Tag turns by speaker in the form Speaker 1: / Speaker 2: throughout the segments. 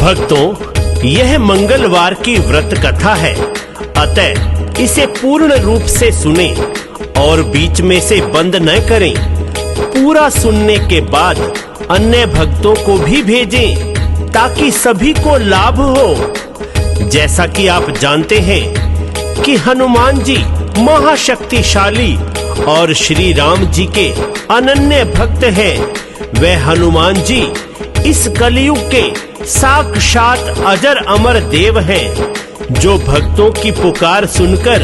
Speaker 1: भक्तों, यह मंगलवार की व्रत कथा है, अतः इसे पूर्ण रूप से सुने और बीच में से बंद न करें। पूरा सुनने के बाद अन्य भक्तों को भी भेजें ताकि सभी को लाभ हो। जैसा कि आप जानते हैं कि हनुमान जी महाशक्तिशाली और श्री राम जी के अनन्य भक्त हैं। वह हनुमान जी इस कलयुग के साक्षात अजर अमर देव हैं, जो भक्तों की पुकार सुनकर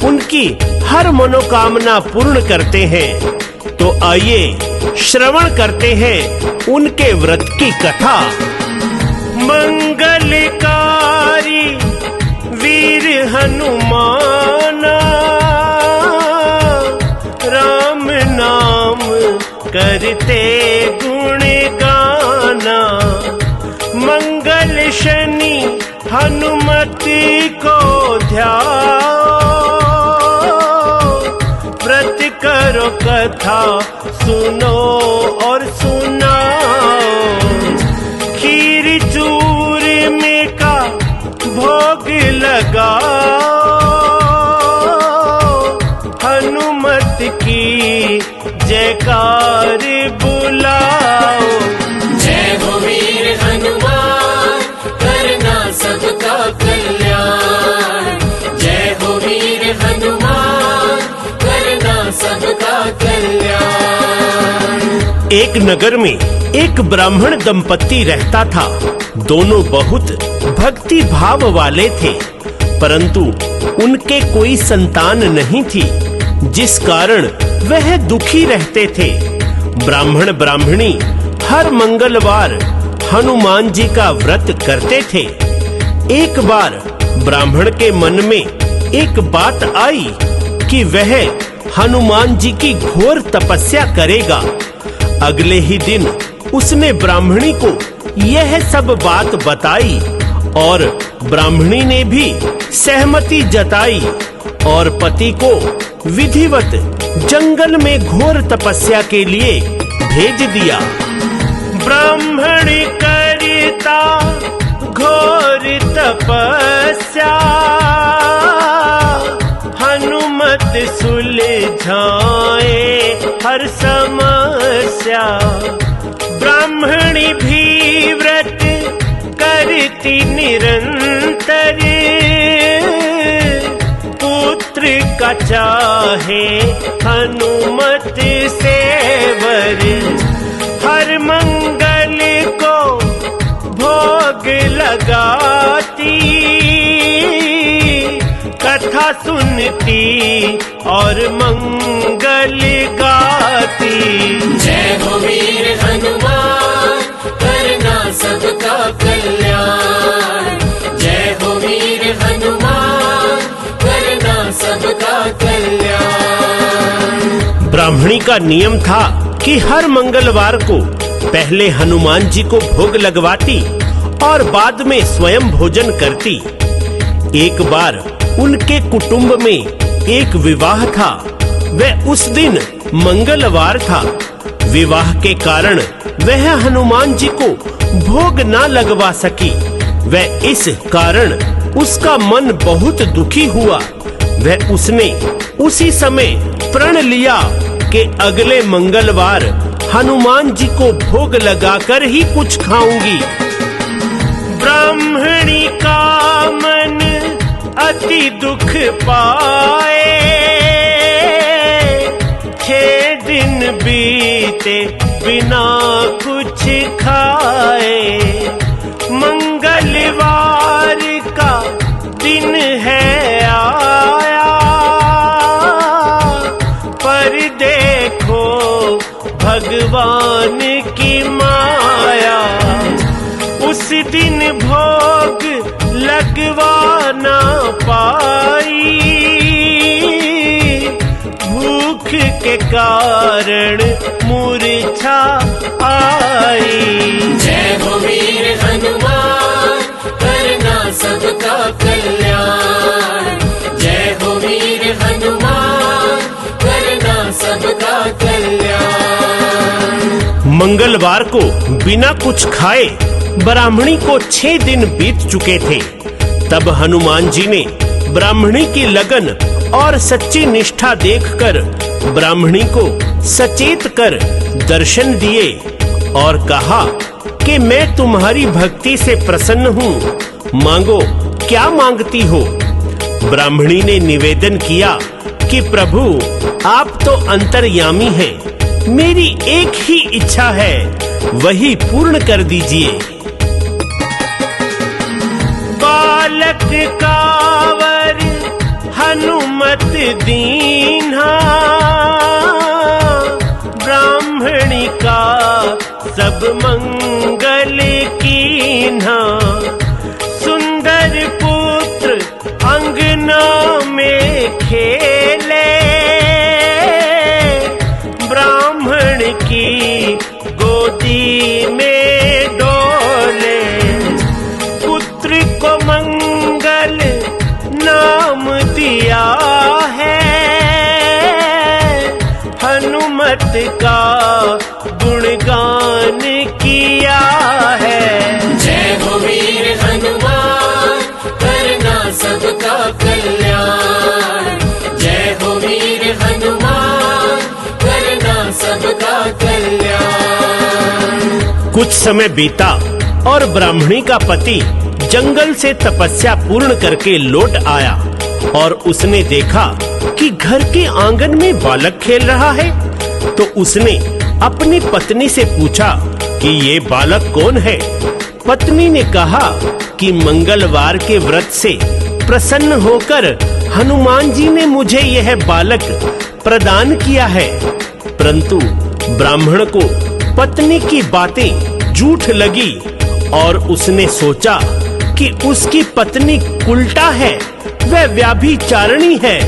Speaker 1: उनकी हर मनोकामना पूर्ण करते हैं। तो आइए श्रवण करते हैं उनके व्रत की कथा। मंगलकारी वीर हनुमाना, राम नाम करते गुण गाना। मंगल शनि हनुमति को ध्याओ, व्रत करो कथा सुनो और सुनाओ। खीर चूरमे का भोग लगाओ, हनुमत की जयकार बुलाओ।
Speaker 2: जय हो वीर हनुमान, करना सबका कल्याण। जय हो वीर हनुमान, करना सबका कल्याण।
Speaker 1: एक नगर में एक ब्राह्मण दंपत्ति रहता था। दोनों बहुत भक्ति भाव वाले थे, परंतु उनके कोई संतान नहीं थी, जिस कारण वह दुखी रहते थे। ब्राह्मण ब्राह्मणी हर मंगलवार हनुमान जी का व्रत करते थे। एक बार ब्राह्मण के मन में एक बात आई कि वह हनुमान जी की घोर तपस्या करेगा। अगले ही दिन उसने ब्राह्मणी को यह सब बात बताई और ब्राह्मणी ने भी सहमति जताई और पति को विधिवत जंगल में घोर तपस्या के लिए भेज दिया। ब्राह्मण करता घोर तपस्या, हनुमत सुलझाए हर समस्या। ब्राह्मणी भी व्रत करती निरंतर, पुत्र का चाहे हनुमत से वर। हर मंगल को भोग लगाती, कथा सुनती और मंगल गाती।
Speaker 2: जय हो वीर हनुमान, करना सबका कल्याण। जय हो वीर हनुमान, करना सबका कल्याण।
Speaker 1: ब्राह्मणी का नियम था कि हर मंगलवार को पहले हनुमान जी को भोग लगवाती और बाद में स्वयं भोजन करती। एक बार उनके कुटुंब में एक विवाह था। वह उस दिन मंगलवार था। विवाह के कारण वह हनुमान जी को भोग न लगवा सकी। वह इस कारण उसका मन बहुत दुखी हुआ। वह उसने उसी समय प्रण लिया कि अगले मंगलवार हनुमान जी को भोग लगाकर ही कुछ खाऊंगी। ब्राह्मणी का मन अति दुख पाए, 6 दिन बीते बिना कुछ खाए। मंगलवार का दिन है आया, पर देखो भगवान की माया। उस दिन भोग लगवा ना पाई, भूख के कारण मूर्छा आई।
Speaker 2: जय हो वीर हनुमान, करना सबका कल्याण। जय हो वीर हनुमान, करना सबका कल्याण।
Speaker 1: मंगलवार को बिना कुछ खाए ब्राह्मणी को 6 दिन बीत चुके थे। तब हनुमान जी ने ब्राह्मणी की लगन और सच्ची निष्ठा देखकर ब्राह्मणी को सचेत कर दर्शन दिए और कहा कि मैं तुम्हारी भक्ति से प्रसन्न हूँ, मांगो क्या मांगती हो। ब्राह्मणी ने निवेदन किया कि प्रभु आप तो अंतर्यामी हैं, मेरी एक ही इच्छा है, वही पूर्ण कर दीजिए। बालक कावर हनुमत दीन्हा, ब्राह्मणी का सब मंगल कीन्हा। सुंदर पुत्र अंगना में खेले, ब्राह्मण की गोदी में डोले। पुत्र को मंगल नाम दिया है, हनुमत का गुणगान किया है।
Speaker 2: जय हो वीर हनुमान, करना सबका कल्याण। जय हो वीर हनुमान, करना सबका कल्याण।
Speaker 1: कुछ समय बीता और ब्राह्मणी का पति जंगल से तपस्या पूर्ण करके लौट आया और उसने देखा कि घर के आंगन में बालक खेल रहा है। तो उसने अपनी पत्नी से पूछा कि ये बालक कौन है। पत्नी ने कहा कि मंगलवार के व्रत से प्रसन्न होकर हनुमान जी ने मुझे यह बालक प्रदान किया है। परंतु ब्राह्मण को पत्नी की बातें झूठ लगी और उसने सोचा कि उसकी पत्नी उल्टा है, वह व्यभिचारिणी है,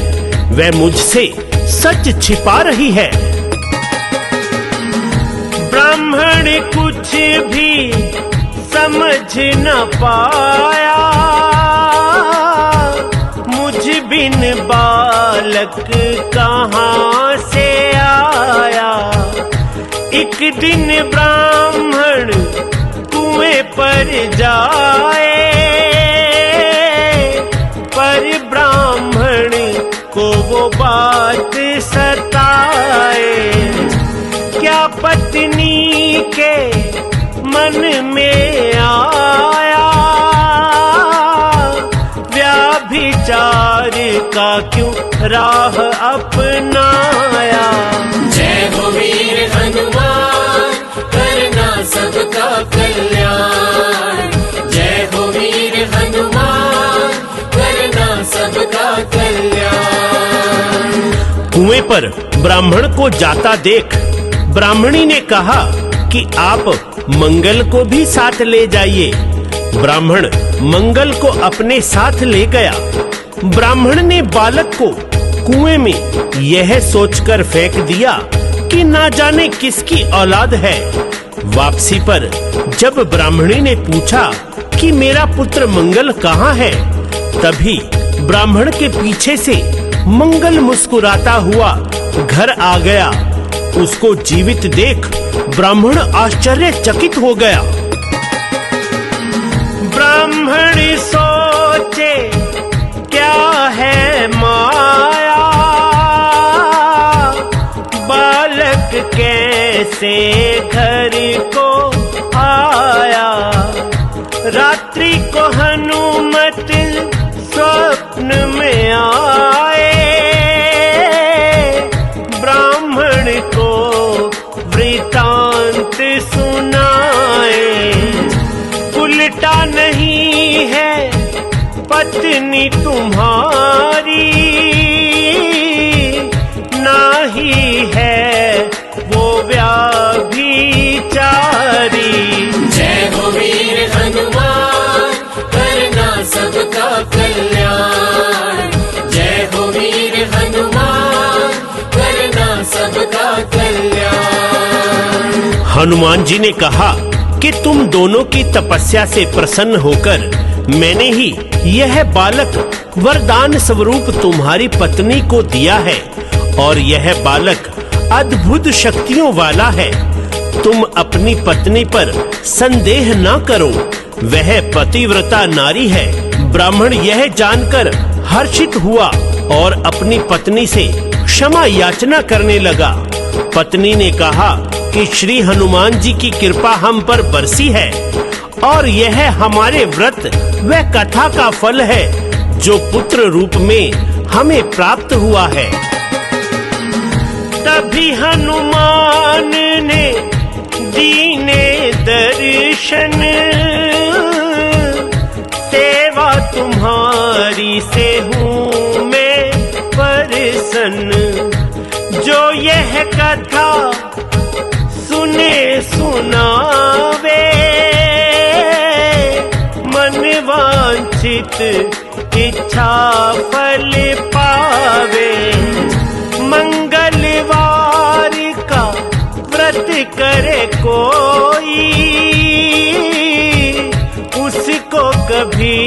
Speaker 1: वह मुझसे सच छिपा रही है। ब्राह्मण कुछ भी समझ न पाया, मुझ बिन बालक कहाँ से आया। एक दिन ब्राह्मण कुएं पर जाए, पर ब्राह्मण को वो बात सताए। क्या पत्नी के मन में आया, व्यभिचार का क्यों राह अपनाया।
Speaker 2: जय हो वीर हनुमान, करना सबका कल्याण। जय हो वीर हनुमान, करना सबका कल्याण।
Speaker 1: कुएं पर ब्राह्मण को जाता देख ब्राह्मणी ने कहा कि आप मंगल को भी साथ ले जाइए। ब्राह्मण मंगल को अपने साथ ले गया। ब्राह्मण ने बालक को कुएं में यह सोचकर फेंक दिया कि ना जाने किसकी औलाद है। वापसी पर जब ब्राह्मणी ने पूछा कि मेरा पुत्र मंगल कहाँ है, तभी ब्राह्मण के पीछे से मंगल मुस्कुराता हुआ घर आ गया। उसको जीवित देख ब्राह्मण आश्चर्यचकित हो गया। ब्राह्मण सोचे क्या है माया, बालक कैसे घर को आया। रात्रि को हनुमत स्वप्न में आए, ब्राह्मण को वृतांत सुनाए। उल्टा नहीं है पत्नी तुम्हारी, ना ही है वो व्यभिचारी।
Speaker 2: जय हो वीर हनुमान, करना सबका कल्याण। जय हो वीर हनुमान, करना सबका कल्याण।
Speaker 1: हनुमान जी ने कहा कि तुम दोनों की तपस्या से प्रसन्न होकर मैंने ही यह बालक वरदान स्वरूप तुम्हारी पत्नी को दिया है और यह बालक अद्भुत शक्तियों वाला है। तुम अपनी पत्नी पर संदेह न करो, वह पतिव्रता नारी है। ब्राह्मण यह जानकर हर्षित हुआ और अपनी पत्नी से क्षमा याचना करने लगा। पत्नी ने कहा कि श्री हनुमान जी की कृपा हम पर बरसी है और यह हमारे व्रत व कथा का फल है जो पुत्र रूप में हमें प्राप्त हुआ है। तभी हनुमान ने दीने दर्शन, सेवा तुम्हारी से हूँ मैं प्रसन्न। जो यह कथा सुने सुनावे, मन वांछित इच्छा फल पावे। मंगलवार का व्रत करे कोई, उसको कभी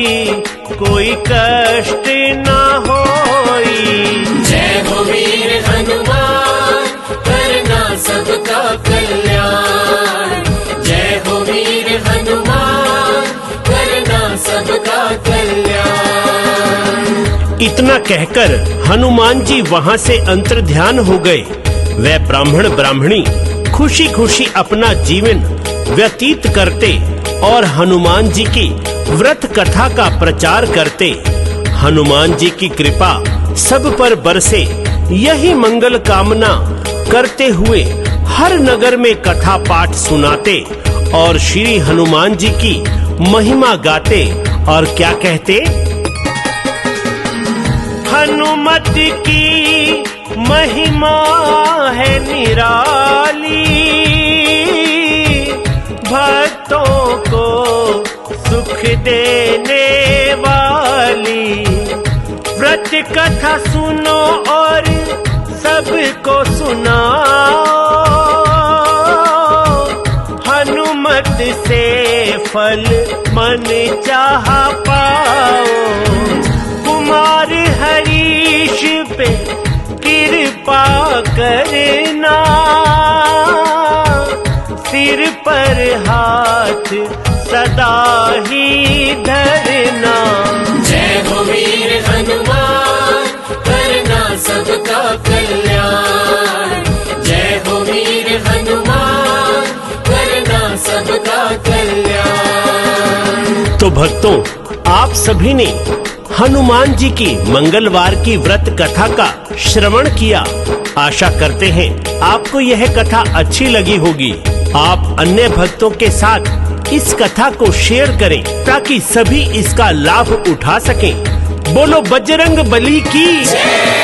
Speaker 1: कोई कष्ट न होई।
Speaker 2: जय हो वीर हनुमान, करना सबका कल्याण। जय हो वीर हनुमान, करना सबका कल्याण।
Speaker 1: इतना कहकर हनुमान जी वहां से अंतर्ध्यान हो गए। वह ब्राह्मण ब्राह्मणी खुशी खुशी अपना जीवन व्यतीत करते और हनुमान जी की व्रत कथा का प्रचार करते। हनुमान जी की कृपा सब पर बरसे, यही मंगल कामना करते हुए हर नगर में कथा पाठ सुनाते और श्री हनुमान जी की महिमा गाते। और क्या कहते? हनुमत की महिमा है निराली, भक्तों को सुख देने वाली। व्रत कथा सुनो और सबको सुनाओ, हनुमत से फल मन चाह पाओ। कुमार हरीश पे कृपा करना, सिर पर हाथ सदा ही धरना।
Speaker 2: जय हो वीर हनुमान, करना सबका कल्याण। जय हो वीर हनुमान, करना सबका कल्याण।
Speaker 1: तो भक्तों, आप सभी ने हनुमान जी की मंगलवार की व्रत कथा का श्रवण किया। आशा करते हैं आपको यह कथा अच्छी लगी होगी। आप अन्य भक्तों के साथ इस कथा को शेयर करें ताकि सभी इसका लाभ उठा सकें। बोलो बजरंग बली की जय।